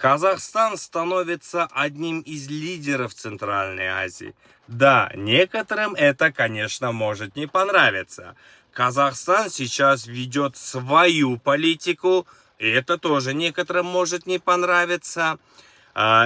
Казахстан становится одним из лидеров Центральной Азии. Да, некоторым это, конечно, может не понравиться. Казахстан сейчас ведет свою политику, и это тоже некоторым может не понравиться.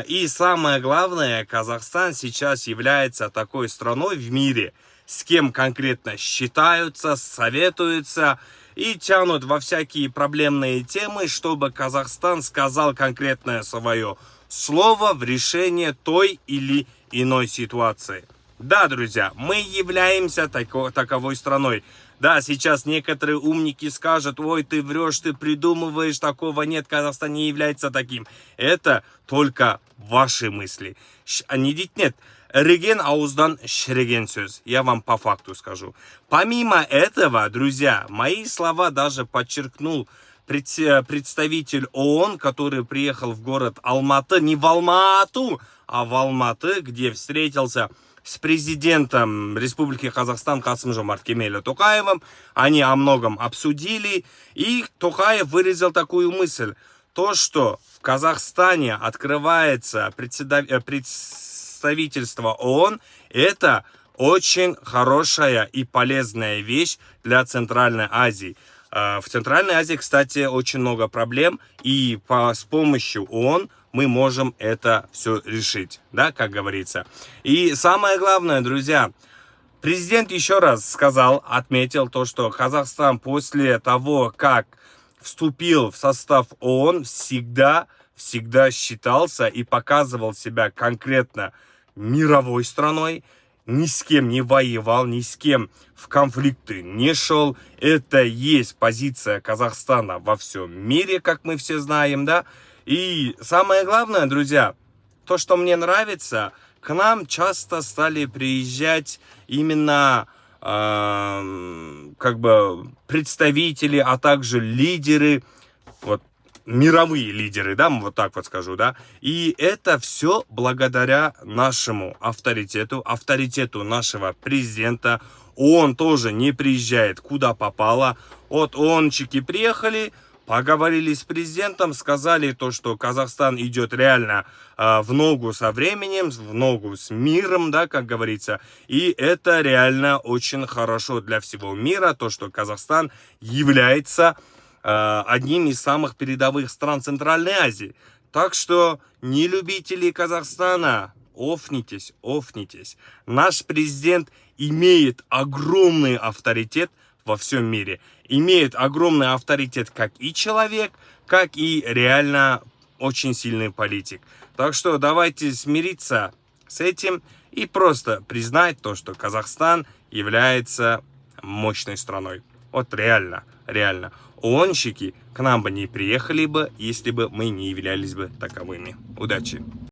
И самое главное, Казахстан сейчас является такой страной в мире, с кем конкретно считаются, советуются и тянут во всякие проблемные темы, чтобы Казахстан сказал конкретное свое слово в решении той или иной ситуации. Да, друзья, мы являемся таковой страной. Да, сейчас некоторые умники скажут: ой, ты врешь, ты придумываешь, такого нет, Казахстан не является таким. Это только ваши мысли. Нет. Реген ауыздан шіріген сөз. Я вам по факту скажу. Помимо этого, друзья, мои слова даже подчеркнул представитель ООН, который приехал в город Алматы, не в Алмату, а в Алматы, где встретился с президентом Республики Казахстан Касым-Жомарт Кемелем Токаевым. Они о многом обсудили, и Токаев выразил такую мысль: то, что в Казахстане открывается представительство ООН, это очень хорошая и полезная вещь для Центральной Азии. В Центральной Азии, кстати, очень много проблем, и с помощью ООН мы можем это все решить, да, как говорится. И самое главное, друзья, президент еще раз сказал, отметил то, что Казахстан после того, как вступил в состав ООН, всегда считался и показывал себя конкретно мировой страной, ни с кем не воевал, ни с кем в конфликты не шел. Это есть позиция Казахстана во всем мире, как мы все знаем, да. И самое главное, друзья, то, что мне нравится, к нам часто стали приезжать именно представители, а также лидеры, вот, мировые лидеры, да, вот так вот скажу, да. И это все благодаря нашему авторитету нашего президента. Он тоже не приезжает куда попало. Вот ООНчики приехали, поговорили с президентом, сказали то, что Казахстан идет реально в ногу со временем, в ногу с миром, да, как говорится. И это реально очень хорошо для всего мира, то, что Казахстан является одним из самых передовых стран Центральной Азии. Так что, не любители Казахстана, офнитесь. Наш президент имеет огромный авторитет во всем мире. Имеет огромный авторитет как и человек, как и реально очень сильный политик. Так что давайте смириться с этим и просто признать то, что Казахстан является мощной страной. Вот реально. ООНщики к нам бы не приехали бы, если бы мы не являлись бы таковыми. Удачи!